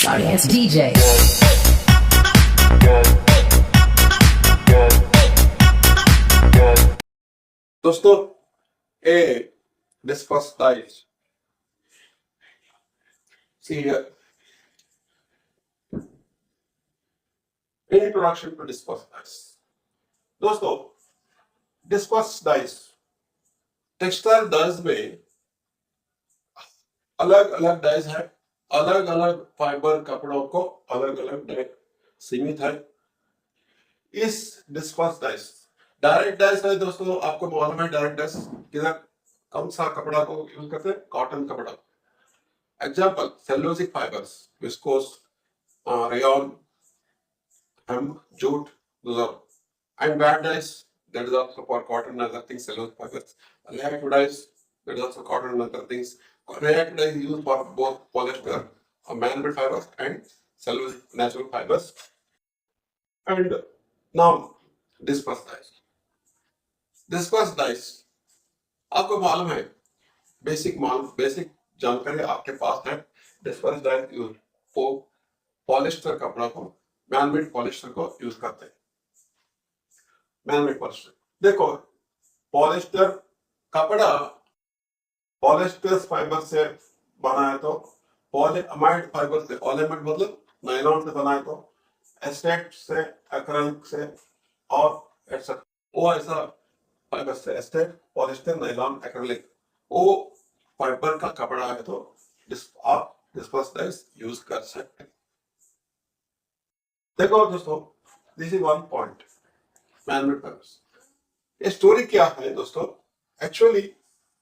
Dance DJ. दोस्तों ए discuss dice. See here. Introduction to discuss dice. दोस्तों discuss dice textile dice में अलग अलग डाइस है, अलग अलग फाइबर कपड़ों को अलग अलग डाइस सीमित है। इस डिस्पर्स डाइस डायरेक्ट डाइस है दोस्तों, आपको मालूम है डायरेक्ट डाइस किधर कौन सा कपड़ा को यूज करते हैं, कॉटन कपड़ा। Example cellulosic fibres, viscose, rayon, hemp, jute, and bad dyes, that is also for cotton and other things, cellulose fibers. Reactive dyes, that is also cotton and other things. Reactive dyes is used for both polyester, man-made fibers and cellulose natural fibers. And now disperse dyes. Disperse dyes, आपको मालूम है, basic जानकारी आपके पास है। Disperse dice use वो polyester कपड़ा को, man-made polyester को यूज करते हैं। मैन-मेड पॉलिस्टर, देखो पॉलिस्टर कपड़ा पॉलिस्टर फाइबर से बना है, तो पॉलीअमाइड फाइबर से, पॉलीअमाइड मतलब नायलॉन से बना है, तो एस्टेट से, एक्रिलिक से और एटसेट्रा, वो ऐसा फाइबर से, एस्टेट, पॉलिस्टर, नायलॉन, एक्रिलिक, वो फाइबर का कपड़ा है, तो आप डिस्पर्स डाइस यूज कर सकते हैं। देखो दोस्तों, this is one point, man-made fibres. ये स्टोरी क्या है दोस्तों, एक्चुअली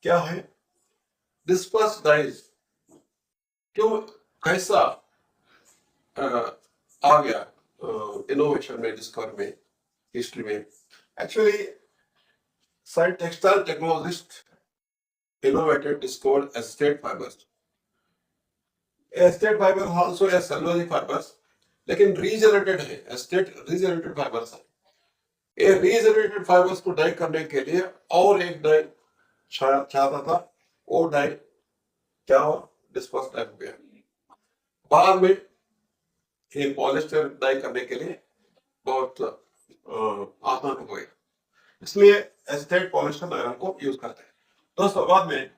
क्या है, डिस्पर्स डाइस क्यों कैसा आ गया इनोवेशन में, डिस्कवर में, हिस्ट्री में। Actually side textile technologist innovated, discovered acetate fibers. Acetate fiber also a cellulosic fibers, लेकिन रीजनरेटेड है, एस्टेट रीजनरेटेड फाइबर्स है। ये रीजनरेटेड फाइबर्स को डाई करने के लिए और एक डाई चाहता था, वो डाई क्या हो, डिस्पर्स डाई हो गया। बाद में ये पॉलिस्टर डाई करने के लिए बहुत आसान हो गया, इसलिए एस्टेट पॉलिस्टर आयरन को यूज करते हैं। दोस्तों बाद में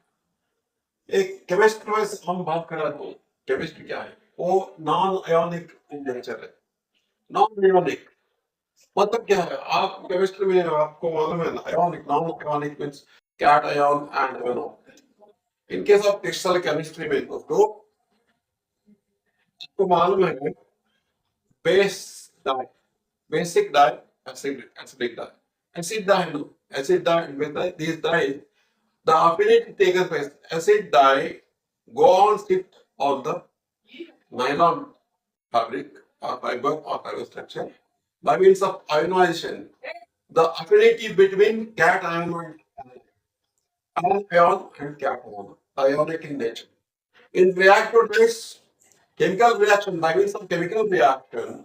एक केमिस्ट्री में हम बात कर रहे थे, केमिस्ट्री क्या है, वो नॉन आयोनिक नेचर है। नॉन आयोनिक मतलब क्या है, आप केमिस्ट्री में आपको मालूम है, ionic, non ionic means cation and anion. In case of textile chemistry में दोस्तों आपको मालूम है, base dye, basic dye, acidic dye, acid dye, acid dye with these dyes, the affinity takes place. Acid dye go on sit on the nylon fabric or fiber or fiber structure by means of ionization. The affinity between cation and ion and cation, ionic in nature. In reactive phase, chemical reaction by means of chemical reaction,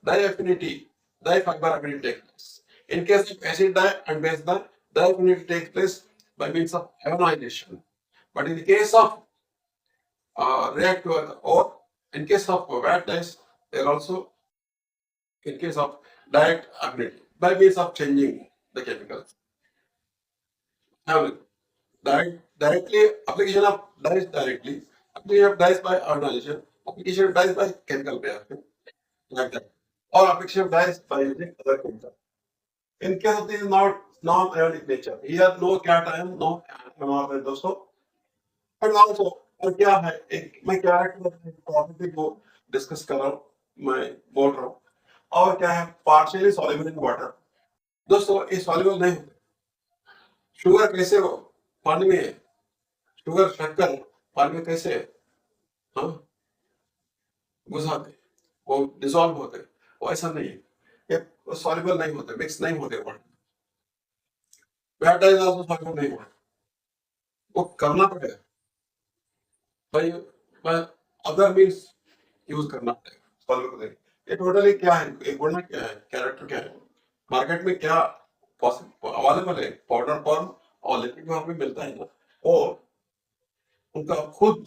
dye affinity, dye fiber affinity takes place. In case of acid dye and base dye, dye affinity takes place by means of ionization. But in the case of reactive, or in case of wet dyes, there also in case of direct affinity by means of changing the chemicals. Now, directly application of dyes directly, application of dyes by ionization, application of dyes by chemical reaction, like that, or application of dyes by using other chemicals. In case of this non-ionic nature, here no cation, no anion दोस्तों। And also और क्या है, एक मैं character property को discuss कर रहा हूँ, मैं बोल रहा हूँ, और क्या है, पार्शियली सॉल्युबल इन वाटर। दोस्तों ये सॉल्युबल नहीं होते। शुगर कैसे हो, पानी में है, शुगर शक्कर पानी में कैसे है, हाँ घुसाते, वो डिसॉल्व होते, वो ऐसा नहीं है, ये सॉल्युबल नहीं होते, मिक्स नहीं होते water. Bad dyes also soluble नहीं होते, वो करना पड़ेगा भाई, अदर मीन्स यूज करना पड़ेगा सॉल्व को देने। ये टोटली क्या है, एक गुण क्या है, कैरेक्टर क्या है, मार्केट में क्या अवेलेबल है, पाउडर फॉर्म और लिक्विड फॉर्म में मिलता है ना, और उनका खुद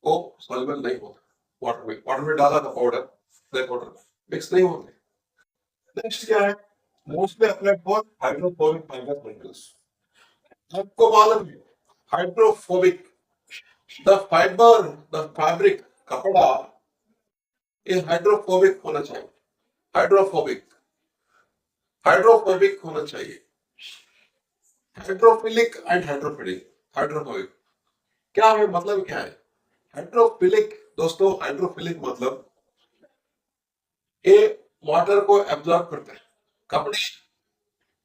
वो सॉल्युबल नहीं होता वाटर में डाला था पाउडर ब्लैक वाटर मिक्स नहीं होते। नेक्स्ट क्या है, mostly applied for hydrophobic fibre materials. आपको मालूम है hydrophobic the fibre the fabric कपड़ा ये हाइड्रोफोबिक होना चाहिए। हाइड्रोफोबिक हाइड्रोफोबिक होना चाहिए। हाइड्रोफिलिक एंड हाइड्रोफिलिक हाइड्रोफोबिक क्या है, मतलब क्या है हाइड्रोफिलिक दोस्तों? हाइड्रोफिलिक मतलब ये वाटर को एब्जॉर्ब करते हैं, कपड़े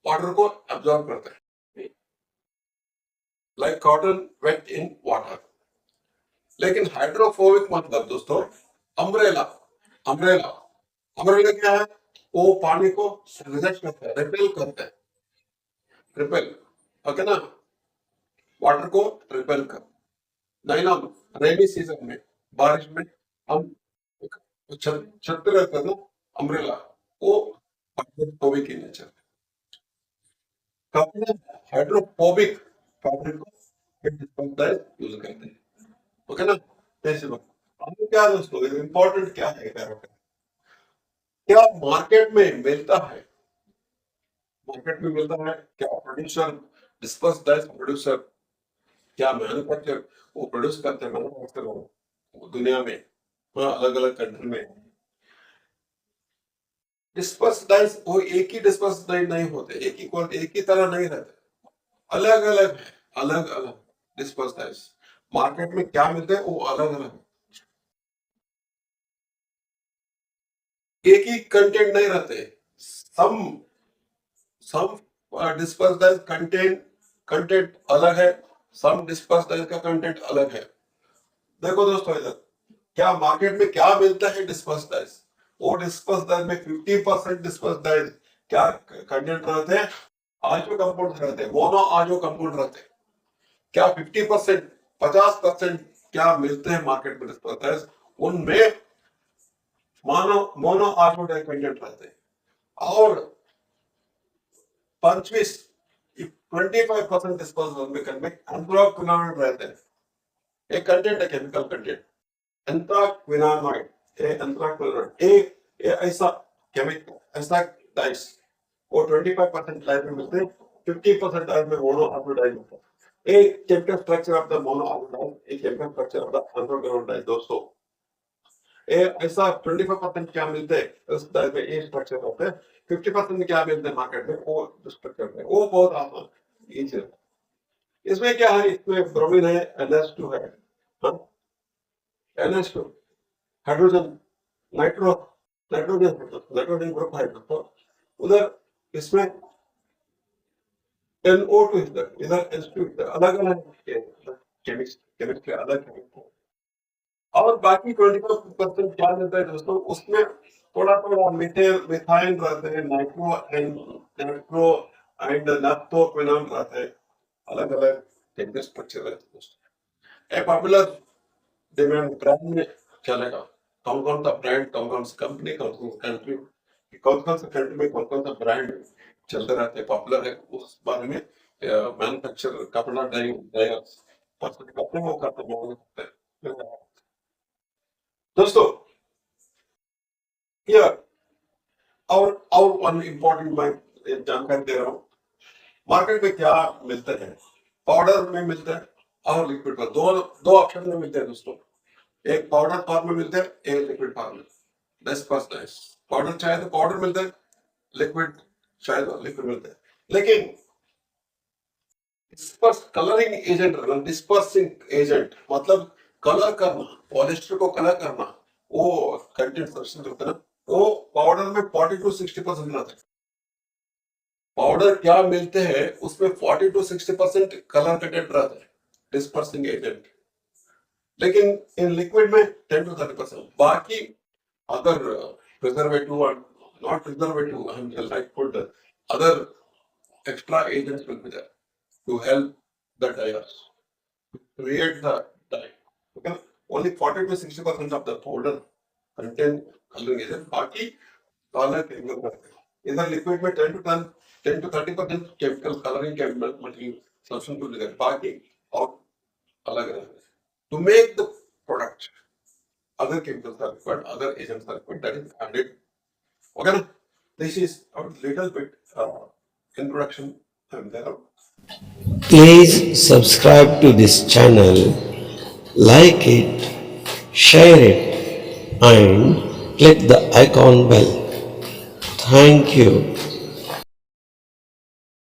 वाटर को एब्जॉर्ब करते हैं like cotton wet in water. लेकिन हाइड्रोफोबिक मतलब दोस्तों अम्ब्रेला। अम्ब्रेला अम्ब्रेला क्या है, वो पानी को रिजेक्ट करता है, रिपेल करता है, रिपेल, ओके ना, वाटर को रिपेल कर। नाइलॉन रेनी सीजन में बारिश में हम छत पे रहते हैं ना अम्ब्रेला, वो हाइड्रोफोबिक इन नेचर। कपड़े हाइड्रोफोबिक फैब्रिक को यूज करते हैं, ओके ना। जैसे हमें क्या दोस्तों इम्पोर्टेंट क्या है पैरामीटर, क्या मार्केट में मिलता है, मार्केट में मिलता है क्या प्रोड्यूसर डिस्पर्स डाइस प्रोड्यूसर क्या मैन्युफैक्चर वो प्रोड्यूस करते हैं, मैन्युफैक्चर दुनिया में अलग अलग कंट्री में। डिस्पर्स डाइस वो एक ही डिस्पर्स डाइस नहीं होते, एक ही तरह नहीं रहते, अलग अलग है, अलग अलग डिस्पर्स डाइस मार्केट में क्या मिलते हैं वो अलग अलग, एक ही कंटेंट नहीं रहते। सम सम डिस्पर्स डाइस कंटेंट कंटेंट अलग है, सम डिस्पर्स डाइस का कंटेंट अलग है। देखो दोस्तों इधर क्या मार्केट में क्या मिलता है डिस्पर्स डाइस, वो डिस्पर्स डाइस में 50% डिस्पर्स डाइस क्या कंटेंट रहते हैं, आजो कंपाउंड रहते हैं, मोनो आजो कंपाउंड रहते हैं। क्या 50% 50% क्या मिलते हैं मार्केट में डिस्पर्स डाइस, उनमें मोनो मोनो आजो कंटेंट रहते हैं। और 25% डिस्पर्स में एंथ्राक्विनोन रहते हैं, एक कंटेंट है केमिकल कंटेंट एंथ्राक्विनोनाइड, एंथ्राक्विनोनाइड ये ऐसा केमिकल ऐसा डाइस वो 25% डाइस में मिलते हैं, 50% डाइस में मोनो आयोडाइड मिलता है। एक chemical structure of the mono iodide, एक केमिकल स्ट्रक्चर ऑफ द एंथ्राक्विनोनाइड दोस्तों। ये ऐसा 25% क्या मिलते हैं उस डाइस में ये स्ट्रक्चर होते हैं, 50% क्या मिलते हैं मार्केट में वो स्ट्रक्चर में, वो बहुत आसान इजी है। इसमें क्या है, इसमें ब्रोमीन है, NH2 है, हाँ NH2 hydrogen nitro nitrogen group है तो उधर इसमें NO2 इधर इधर H2 इधर, अलग अलग केमिस्ट्री अलग है। और बाकी 25% क्या रहता है दोस्तों, उसमें थोड़ा थोड़ा मिथेल मिथाइल रहते हैं, नाइट्रो एंड नैप्थोक्विनोन रहते हैं, अलग अलग केमिकल स्ट्रक्चर रहते हैं दोस्तों। ए पॉपुलर डिमांड ब्रांड में चलेगा, कौन कौन सा ब्रांड, कौन कौन सी कंपनी, कौन कौन सी कंट्री, कौन कौन सा कंट्री में कौन कौन सा ब्रांड चलते रहते हैं, पॉपुलर है, उस बारे में मैन्युफैक्चर कपड़ा डाइवर्स कपड़े वो करते हैं दोस्तों। या और वन इम्पोर्टेंट मैं जानकारी दे रहा हूँ, मार्केट में क्या मिलता है, पाउडर में मिलता है और लिक्विड में, दो दो ऑप्शन में मिलते हैं दोस्तों, एक पाउडर फॉर्म में मिलते हैं, एक लिक्विड फॉर्म में। डाइस पाउडर चाहे तो पाउडर मिलता है, लिक्विड चाहे तो लिक्विड मिलता है। लेकिन disperse colouring agent, dispersing agent मतलब कलर करना, पॉलिस्टर को कलर करना, वो कंटेंट सब्सटेंस होता है ना, वो पाउडर में 40 to 60% रहता है। पाउडर क्या मिलते हैं उसमें 40 to 60% कलर कंटेंट रहता है, डिस्पर्सिंग एजेंट। लेकिन इन लिक्विड में 10 to 30%, बाकी अदर प्रिजर्वेटिव और not preservative and like food other extra agents will be there to help the dyers to create the dye. Okay, only 40 to 60% of the powder contain coloring agent, बाकी colour chemical करते हैं। इधर liquid में 10 to 30% chemical colouring chemical material substance को लेकर बाकी और अलग अलग to make the product. Other chemicals are required, other agents are required. That is added. Okay, na? This is a little bit introduction, and then Please subscribe to this channel, like it, share it, and click the icon bell. Thank you.